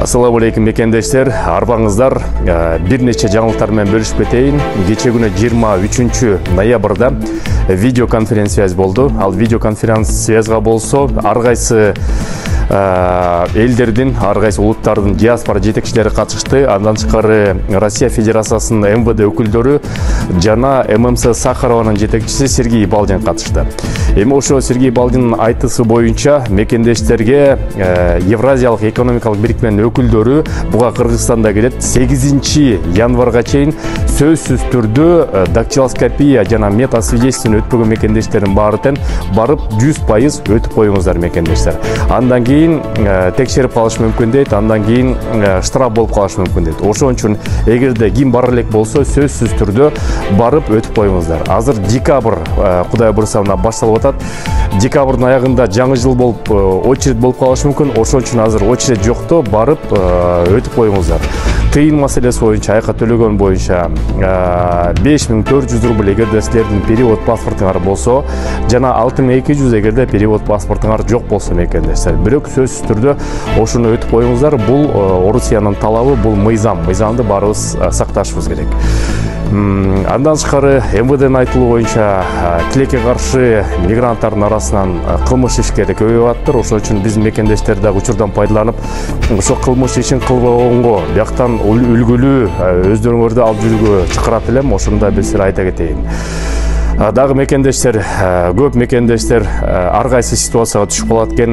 Assalamu алейкум мекендештер, арбаңыздар. Бир нече жаңылыктар менен бөлүшүп кетейин. Кече күнү 23 ноябрда видеоконференция болду. Ал видеоконференцияга болсо ар кайсы элдердин, ар кайсы улуттардын диаспора жетекчилери катышты. Андан тышкары Россия Федерациясынын МВД өкүлдөрү жана ММС Сахарованын жетекчиси Сергей Балдин катышты. Эми ошо Сергей Балдинин айтысы боюнча мекендештерге Евразиялык экономикалык бирикменин өкүлдөрү буга Кыргызстанда келет. 8 январга чейин сөзсүз түрдө дактилоскопия жана метасвидетельствование өтпөгөн мекендештердин баары тең барып 100% өтүп коюңуздар мекендештер. Андан кийин текшерип калыш мүмкүн дейт, андан кийин штраф болуп калыш мүмкүн дейт. Ошон үчүн эгерде ким бара элек болсо сөзсүз түрдө барып өтүп коюңуздар. Азыр декабрь Кудай буйрса башталып атат. Декабрдын аягында жаңы жыл болуп очередь болуп калышы мүмкүн. Ошон үчүн азыр очередь жокто барып өтүп коюңуздар. Тыйын маселеси боюнча, айка төлөгөн боюнча 5400 рубль эгерде силердин перевод паспортуңар болсо, жана 6200 эгерде перевод паспортуңар жок болсо мекендештер. Бирок сөзсүз түрдө ошону өтүп коюңуздар. Бул Орусиянын талабы, бул мыйзам. Мыйзамды баарыбыз сакташыбыз керек. Андан тышкары МВДнын айтылуу боюнча тилекке каршы мигранттардын арасынан кылмыш ишкери көбөйүп атыптыр. Ошон үчүн биз мекендештер да учурдан пайдаланып, ошо кылмыш ишин кылбагонго бияктан үлгүлүү өздөрүңөрдү алып жүрүүгө чакырат элем. Ошону да бир айта кетейин. Дагы мекендештер, көп мекендештер ар кайсы ситуацияга түшүп калат экен,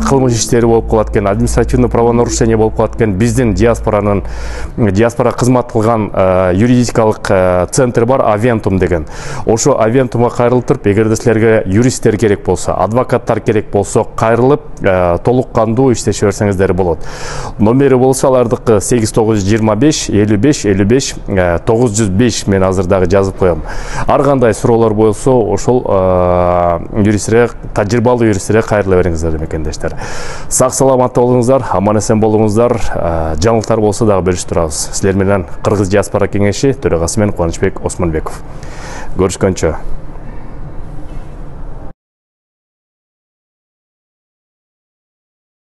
кылмыш иштери болуп калат экен, административный правонарушение болуп калат экен. Биздин диаспора кызмат кылган юридикалык центр бар, Авентум деген. Ошо Авентумга кайрылып туруп, эгерде силерге юристтер керек болсо, адвокаттар керек болсо, кайрылып толук кандуу иштеше берсеңиздер болот. Номери болсо алардыкы 8925 55 55 905 мен азыр дагы жазып коем. Ар кандай суроолор болсо, ошол юристтерге, тажрыйбалуу юристтерге кайрыла бериңиздер мекендештер. Сак саламат болуңуздар, аман эсен болуңуздар. Жаңылыктар болсо дагы бөлүшүп турабыз. Силер менен Кыргыз диаспора кеңеши төрагасы мен Кубанычбек Осмонбеков. Көрүшкөнчө.